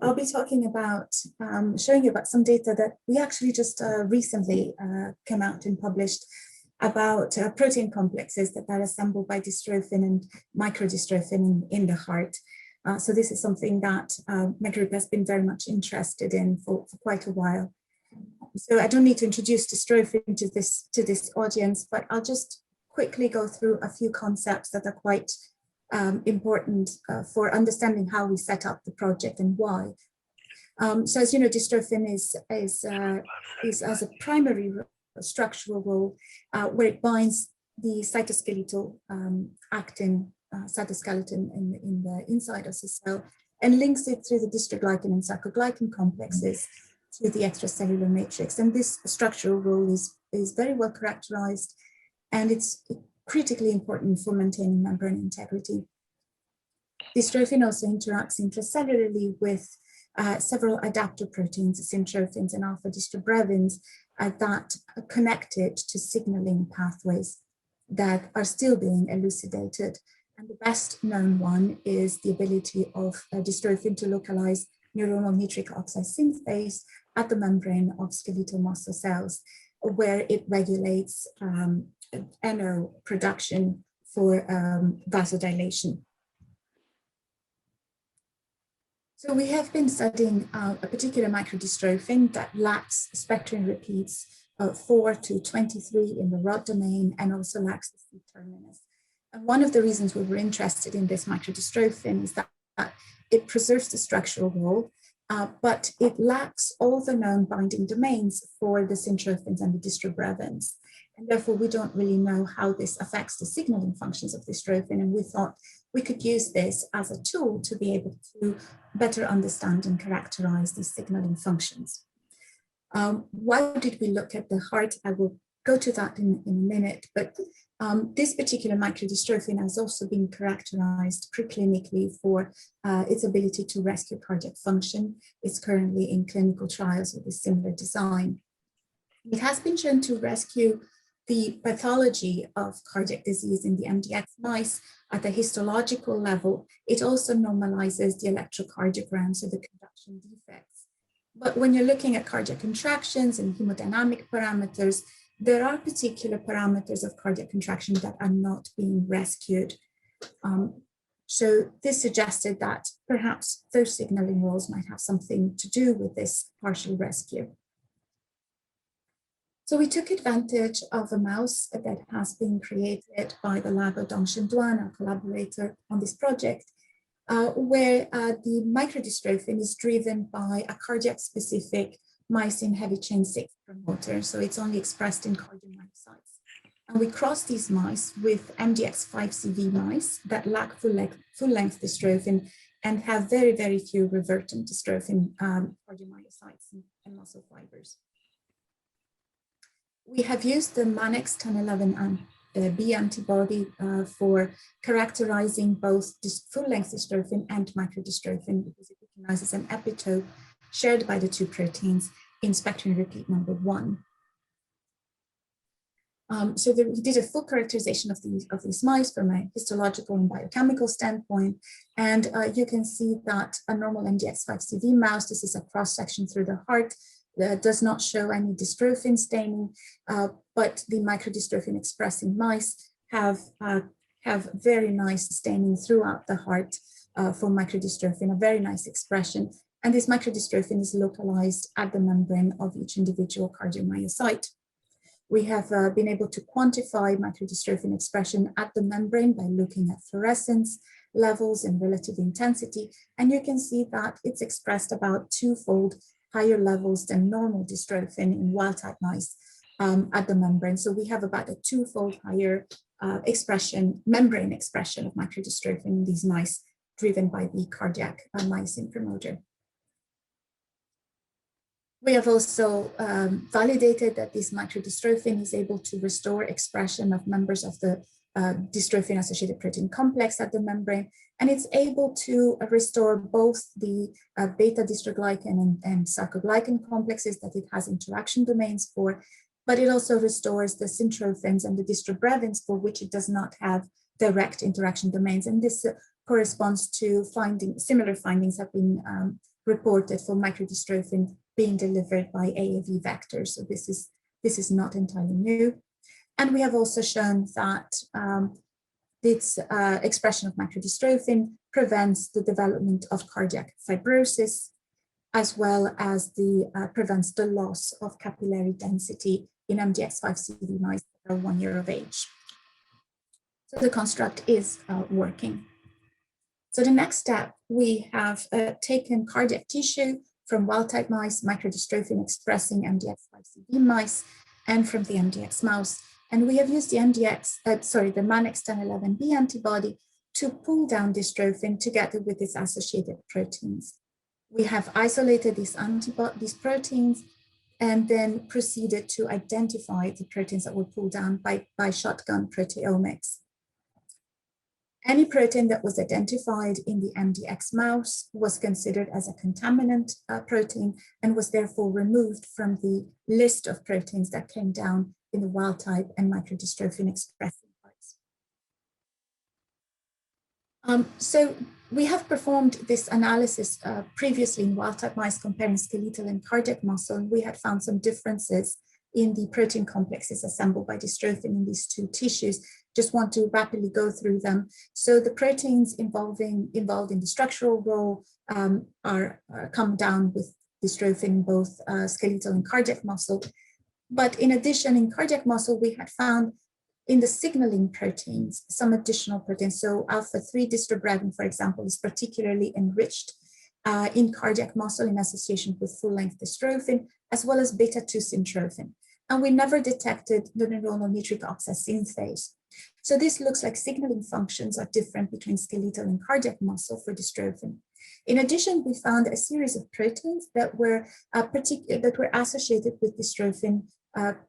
I'll be talking about, showing you about some data that we actually just recently came out and published about protein complexes that are assembled by dystrophin and micro-dystrophin in the heart. So this is something that my group has been very much interested in for quite a while. So I don't need to introduce dystrophin to this audience, but I'll just quickly go through a few concepts that are quite important for understanding how we set up the project and why. So as you know, dystrophin has a primary structural role where it binds the cytoskeletal actin cytoskeleton in the inside of the cell and links it through the dystroglycan and sarcoglycan complexes to the extracellular matrix. And this structural role is very well characterized, and it's critically important for maintaining membrane integrity. Dystrophin also interacts intracellularly with several adaptor proteins, syntrophins and alpha-dystrobrevins that are connected to signaling pathways that are still being elucidated. And the best known one is the ability of dystrophin to localize neuronal nitric oxide synthase at the membrane of skeletal muscle cells, where it regulates NO production for vasodilation. So we have been studying a particular microdystrophin that lacks spectrin repeats 4 to 23 in the rod domain and also lacks the C terminus. And one of the reasons we were interested in this microdystrophin is that it preserves the structural role, but it lacks all the known binding domains for the syntrophins and the dystrobrevins. And therefore, we don't really know how this affects the signaling functions of dystrophin. And we thought we could use this as a tool to be able to better understand and characterize these signaling functions. Why did we look at the heart? I will go to that in a minute, but this particular microdystrophin has also been characterized preclinically for its ability to rescue cardiac function. It's currently in clinical trials with a similar design. It has been shown to rescue the pathology of cardiac disease in the MDX mice at the histological level. It also normalizes the electrocardiogram, so the conduction defects. But when you're looking at cardiac contractions and hemodynamic parameters, there are particular parameters of cardiac contraction that are not being rescued. So this suggested that perhaps those signaling roles might have something to do with this partial rescue. So we took advantage of a mouse that has been created by the lab of Dongshen Duan, our collaborator on this project, where the microdystrophin is driven by a cardiac-specific myosin heavy chain 6 promoter. So it's only expressed in cardiomyocytes. And we cross these mice with MDX5CV mice that lack full-length dystrophin and have very, very few revertant dystrophin cardiomyocytes and muscle fibers. We have used the Manex 1011B antibody for characterizing both full-length dystrophin and microdystrophin because it recognizes an epitope shared by the two proteins in spectrin repeat number 1. So we did a full characterization of these mice from a histological and biochemical standpoint. And you can see that a normal MDX5CV mouse, this is a cross-section through the heart, does not show any dystrophin staining, but the microdystrophin expressing mice have very nice staining throughout the heart for microdystrophin, a very nice expression. And this microdystrophin is localized at the membrane of each individual cardiomyocyte. We have been able to quantify microdystrophin expression at the membrane by looking at fluorescence levels and relative intensity. And you can see that it's expressed about 2-fold higher levels than normal dystrophin in wild-type mice at the membrane. So we have about a 2-fold higher membrane expression of microdystrophin in these mice driven by the cardiac myosin promoter. We have also validated that this microdystrophin is able to restore expression of members of the dystrophin-associated protein complex at the membrane, and it's able to restore both the beta-dystroglycan and sarcoglycan complexes that it has interaction domains for, but it also restores the syntrophins and the dystrobrevins for which it does not have direct interaction domains. And this corresponds to similar findings have been reported for microdystrophin being delivered by AAV vectors. So this is not entirely new. And we have also shown that this expression of microdystrophin prevents the development of cardiac fibrosis, as well as prevents the loss of capillary density in MDX5-CV mice that are 1 year of age. So the construct is working. So the next step, we have taken cardiac tissue from wild-type mice, microdystrophin expressing MDX5-CV mice, and from the MDX mouse. And we have used the the MANX1011B antibody to pull down dystrophin together with its associated proteins. We have isolated these proteins and then proceeded to identify the proteins that were pulled down by shotgun proteomics. Any protein that was identified in the MDX mouse was considered as a contaminant protein and was therefore removed from the list of proteins that came down in the wild type and microdystrophin expressing parts. So we have performed this analysis previously in wild type mice comparing skeletal and cardiac muscle, and we had found some differences in the protein complexes assembled by dystrophin in these two tissues. Just want to rapidly go through them. So the proteins involved in the structural role come down with dystrophin in both skeletal and cardiac muscle. But in addition, in cardiac muscle, we had found in the signaling proteins some additional proteins. So alpha-3 dystrobrevin, for example, is particularly enriched in cardiac muscle in association with full-length dystrophin, as well as beta-2 syntrophin. And we never detected the neuronal nitric oxide synthase. So this looks like signaling functions are different between skeletal and cardiac muscle for dystrophin. In addition, we found a series of proteins that were associated with dystrophin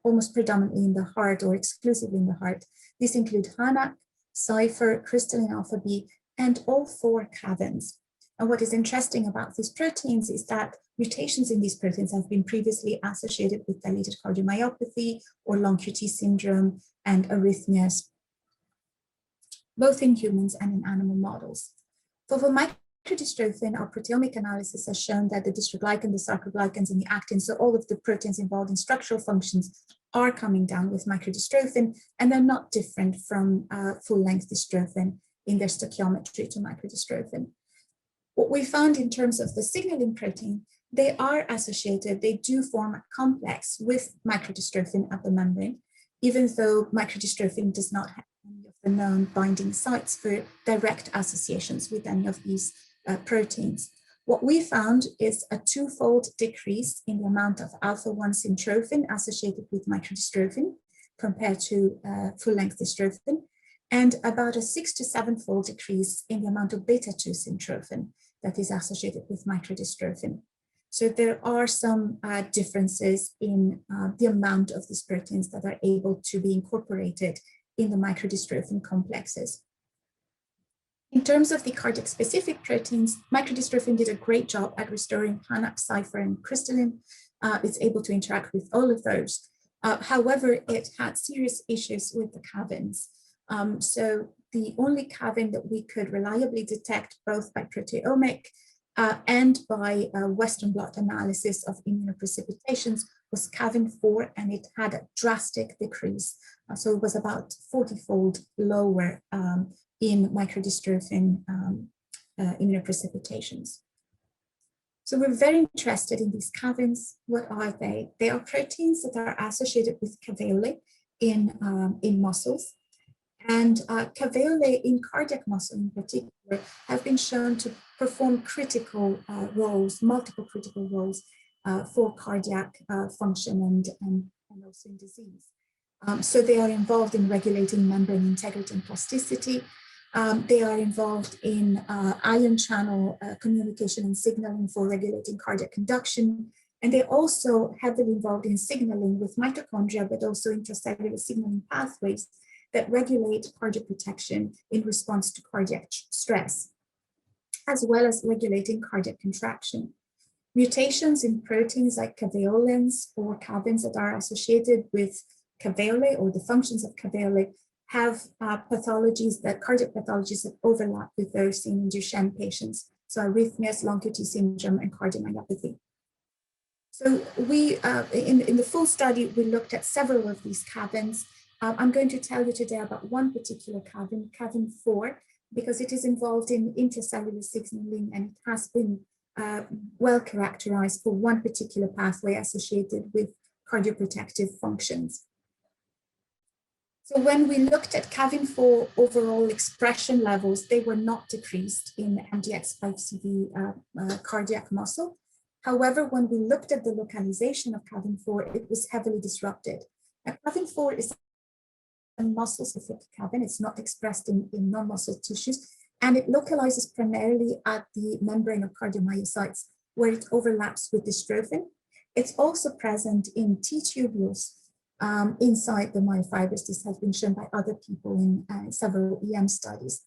almost predominantly in the heart or exclusively in the heart. These include HANAC, Cypher, crystalline alpha B, and all 4 cavins. And what is interesting about these proteins is that mutations in these proteins have been previously associated with dilated cardiomyopathy or long QT syndrome and arrhythmias, both in humans and in animal models. For microdystrophin, our proteomic analysis has shown that the dystroglycan, the sarcoglycans, and the actins, so all of the proteins involved in structural functions, are coming down with microdystrophin, and they're not different from full-length dystrophin in their stoichiometry to microdystrophin. What we found in terms of the signaling protein, they are associated, they do form a complex with microdystrophin at the membrane, even though microdystrophin does not have any of the known binding sites for direct associations with any of these proteins. What we found is a 2-fold decrease in the amount of alpha-1 syntrophin associated with microdystrophin compared to full-length dystrophin, and about a 6 to 7-fold decrease in the amount of beta-2 syntrophin that is associated with microdystrophin. So there are some differences in the amount of these proteins that are able to be incorporated in the microdystrophin complexes. In terms of the cardiac-specific proteins, microdystrophin did a great job at restoring HANAC, Cypher, and crystalline. It's able to interact with all of those. However, it had serious issues with the cavins. So the only cavin that we could reliably detect both by proteomic and by Western blot analysis of immunoprecipitations was cavin 4, and it had a drastic decrease. So it was about 40-fold lower in microdystrophin immunoprecipitations. So we're very interested in these cavins. What are they? They are proteins that are associated with caveolae in muscles. And caveolae in cardiac muscle in particular have been shown to perform critical roles, multiple critical roles for cardiac function and also in disease. So they are involved in regulating membrane integrity and plasticity. They are involved in ion channel communication and signaling for regulating cardiac conduction. And they're also heavily involved in signaling with mitochondria, but also intracellular signaling pathways that regulate cardiac protection in response to cardiac stress, as well as regulating cardiac contraction. Mutations in proteins like caveolins or cavins that are associated with caveolae or the functions of caveolae have pathologies, cardiac pathologies that overlap with those seen in Duchenne patients. so arrhythmias, long QT syndrome, and cardiomyopathy. So we, in the full study, we looked at several of these cabins. I'm going to tell you today about one particular cabin, cabin 4, because it is involved in intracellular signaling and it has been well characterized for one particular pathway associated with cardioprotective functions. So when we looked at CAVIN4 overall expression levels, they were not decreased in MDX5CV cardiac muscle. However, when we looked at the localization of CAVIN4, it was heavily disrupted. Now, CAVIN4 is a muscle-specific cabin. It's not expressed in non-muscle tissues, and it localizes primarily at the membrane of cardiomyocytes, where it overlaps with dystrophin. It's also present in T-tubules inside the myofibrils. This has been shown by other people in several EM studies.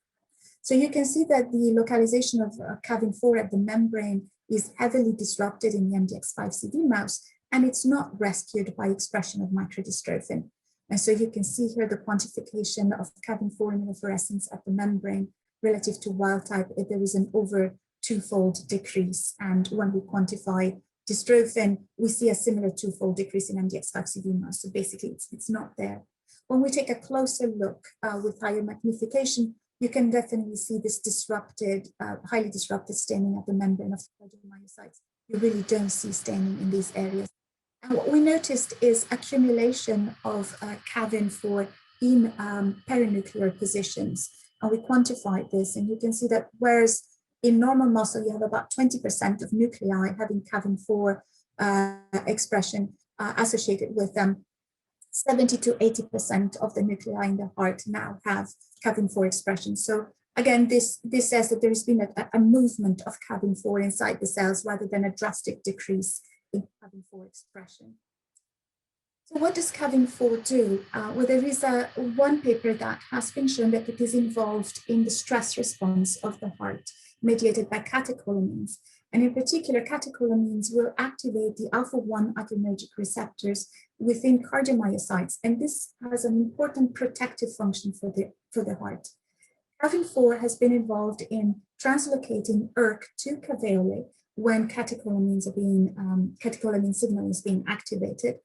So you can see that the localization of CAVIN4 at the membrane is heavily disrupted in the MDX5CV mouse, and it's not rescued by expression of micro-dystrophin. And so you can see here the quantification of CAVIN4 immunofluorescence at the membrane relative to wild type. There is an over 2-fold decrease. And when we quantify dystrophin, we see a similar 2-fold decrease in MDX5CV mouse. So basically, it's not there. When we take a closer look with higher magnification, you can definitely see this disrupted, highly disrupted staining at the membrane of the cardiomyocytes. You really don't see staining in these areas. And what we noticed is accumulation of CAVIN4 in perinuclear positions. And we quantified this, and you can see that whereas in normal muscle, you have about 20% of nuclei having CAVIN4 expression associated with them. 70 to 80% of the nuclei in the heart now have CAVIN4 expression. So again, this says that there's been a movement of CAVIN4 inside the cells rather than a drastic decrease in CAVIN4 expression. So what does CAVIN4 do? Well, there is one paper that has been shown that it is involved in the stress response of the heart mediated by catecholamines. And in particular, catecholamines will activate the alpha-1 adrenergic receptors within cardiomyocytes. And this has an important protective function for the heart. CAVIN4 has been involved in translocating ERK to caveolae when catecholamines are being, catecholamine signal is being activated.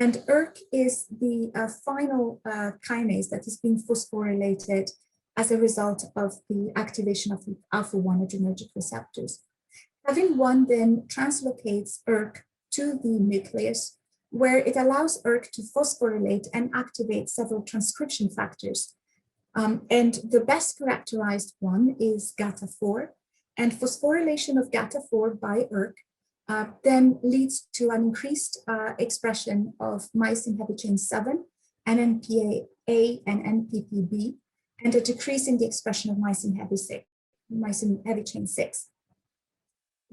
And ERK is the final kinase that is being phosphorylated as a result of the activation of the alpha-1 adrenergic receptors. CAVIN1 then translocates ERK to the nucleus, where it allows ERK to phosphorylate and activate several transcription factors. And the best characterized one is GATA4, and phosphorylation of GATA4 by ERK then leads to an increased expression of myosin heavy chain 7, NNPA and NPPB, and a decrease in the expression of myosin heavy chain 6.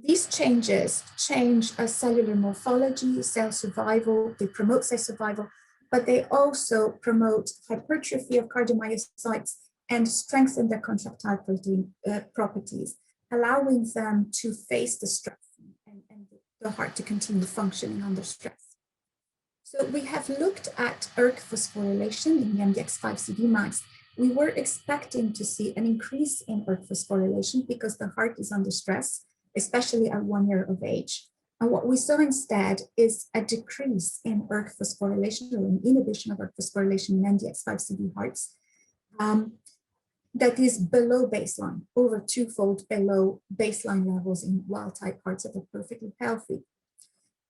These changes change cellular morphology, cell survival, they promote cell survival, but they also promote hypertrophy of cardiomyocytes and strengthen their contractile protein properties, allowing them to face the stress and the heart to continue functioning under stress. So we have looked at ERK phosphorylation in the MDX5CV mice. We were expecting to see an increase in ERK phosphorylation because the heart is under stress, especially at 1 year of age. And what we saw instead is a decrease in ERK phosphorylation, or an inhibition of ERK phosphorylation in MDX5CV hearts that is below baseline, over 2-fold below baseline levels in wild-type hearts that are perfectly healthy.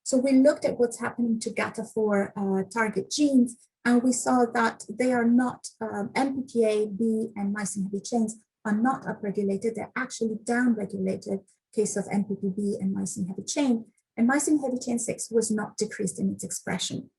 So we looked at what's happening to GATA4 target genes, and we saw that they are not, MPPA, B, and myosin heavy chains are not upregulated, they're actually downregulated, case of MPPB and myosin heavy chain, and myosin heavy chain 6 was not decreased in its expression.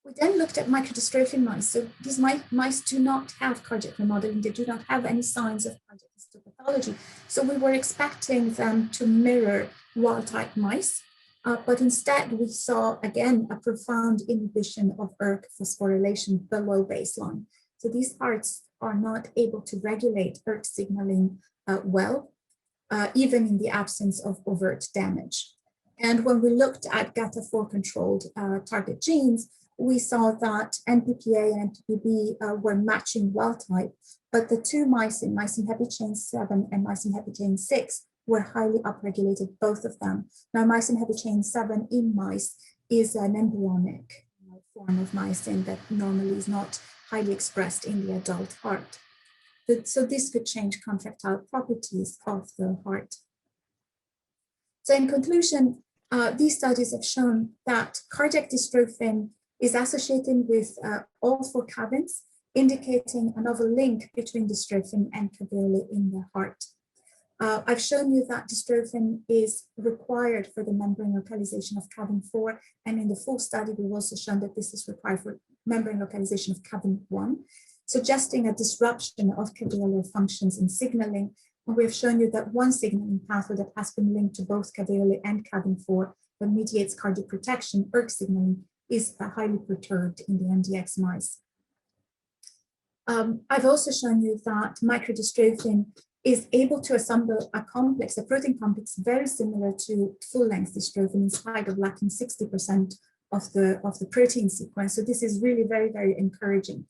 We then looked at micro-dystrophin mice. So these mice do not have cardiac remodeling, they do not have any signs of cardiac histopathology. So we were expecting them to mirror wild-type mice, but instead we saw, again, a profound inhibition of ERK phosphorylation below baseline. So these hearts are not able to regulate ERK signaling well, even in the absence of overt damage. And when we looked at GATA4 controlled target genes, we saw that NPPA and NPPB were matching wild type, but the two myosin heavy chain 7 and myosin heavy chain 6, were highly upregulated, both of them. Now, myosin heavy chain 7 in mice is an embryonic form of myosin that normally is not highly expressed in the adult heart. So this could change contractile properties of the heart. So in conclusion, these studies have shown that cardiac dystrophin is associated with all four cabins, indicating a novel link between dystrophin and caveolae in the heart. I've shown you that dystrophin is required for the membrane localization of cabin 4, and in the full study, we've also shown that this is required for membrane localization of cabin 1, suggesting a disruption of caveolar functions and signaling. And we've shown you that one signaling pathway that has been linked to both caveolae and cabin 4 that mediates cardiac protection, ERK signaling, is highly perturbed in the MDX mice. I've also shown you that microdystrophin is able to assemble a complex, a protein complex very similar to full-length dystrophin in spite of lacking 60% of the protein sequence. So this is really very, very encouraging.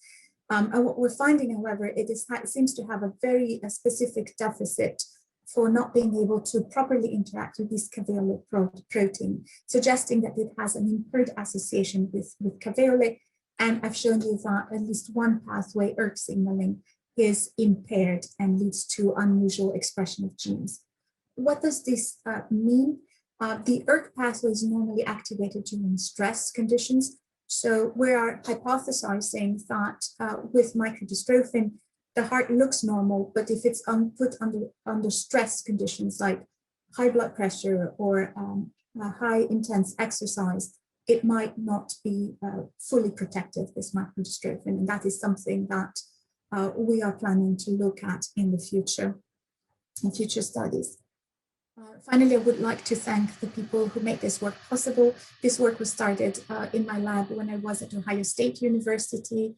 And what we're finding, however, it seems to have a very specific deficit for not being able to properly interact with this caveolar protein, suggesting that it has an impaired association with caveolae. And I've shown you that at least one pathway, ERK signaling, is impaired and leads to unusual expression of genes. What does this mean? The ERK pathway is normally activated during stress conditions. So we are hypothesizing that with microdystrophin, the heart looks normal, but if it's put under stress conditions like high blood pressure or high intense exercise, it might not be fully protective, this microdystrophin. And that is something that we are planning to look at in the future, in future studies. Finally, I would like to thank the people who made this work possible. This work was started in my lab when I was at Ohio State University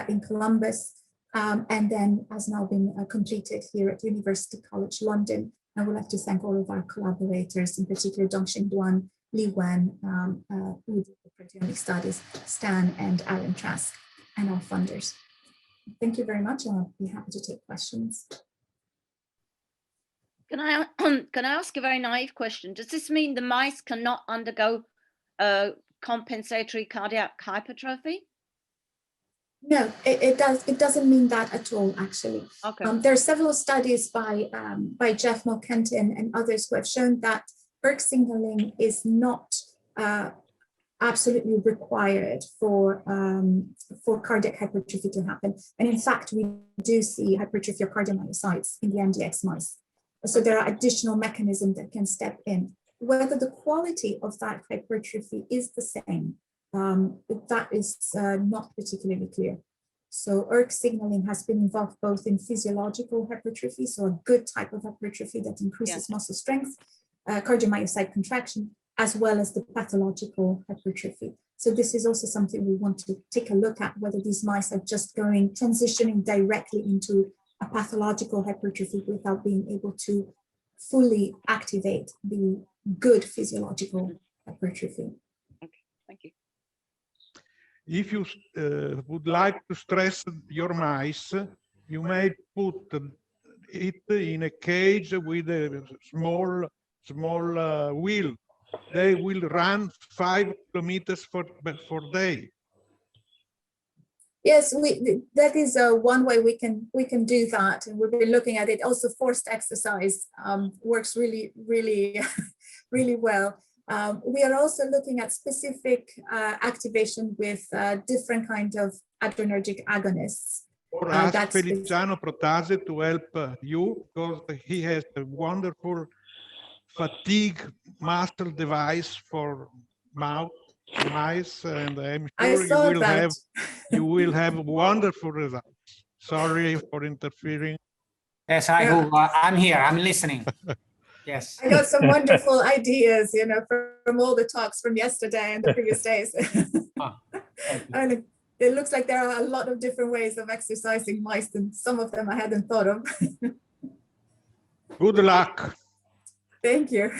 in Columbus, and then has now been completed here at University College London. I would like to thank all of our collaborators, in particular Dongxing Duan, Li Wen, who did the proteomic studies, Stan and Aaron Trask, and our funders. Thank you very much, and I'll be happy to take questions. Can I ask a very naive question? Does this mean the mice cannot undergo compensatory cardiac hypertrophy? No, it doesn't mean that at all, actually. Okay. There are several studies by Jeff Mulkenton and others who have shown that ERK signaling is not absolutely required for cardiac hypertrophy to happen. And in fact, we do see hypertrophy of cardiomyocytes in the MDX mice. So there are additional mechanisms that can step in. Whether the quality of that hypertrophy is the same, that is not particularly clear. So ERK signaling has been involved both in physiological hypertrophy, so a good type of hypertrophy that increases muscle strength, cardiomyocyte contraction, as well as the pathological hypertrophy. So this is also something we want to take a look at, whether these mice are just transitioning directly into a pathological hypertrophy without being able to fully activate the good physiological hypertrophy. Okay, thank you. If you would like to stress your mice, you may put it in a cage with a small wheel. They will run 5 kilometers for day. Yes, that is one way we can do that, and we've been looking at it. Also, forced exercise works really really well. We are also looking at specific activation with different kinds of adrenergic agonists. Or ask Feliciano Protase to help you, because he has a wonderful fatigue muscle device for mice, and I'm sure you will have wonderful results. Sorry for interfering. Yes, I'm here. I'm listening. Yes. I got some wonderful ideas, from all the talks from yesterday and the previous days. And it looks like there are a lot of different ways of exercising mice, and some of them I hadn't thought of. Good luck. Thank you.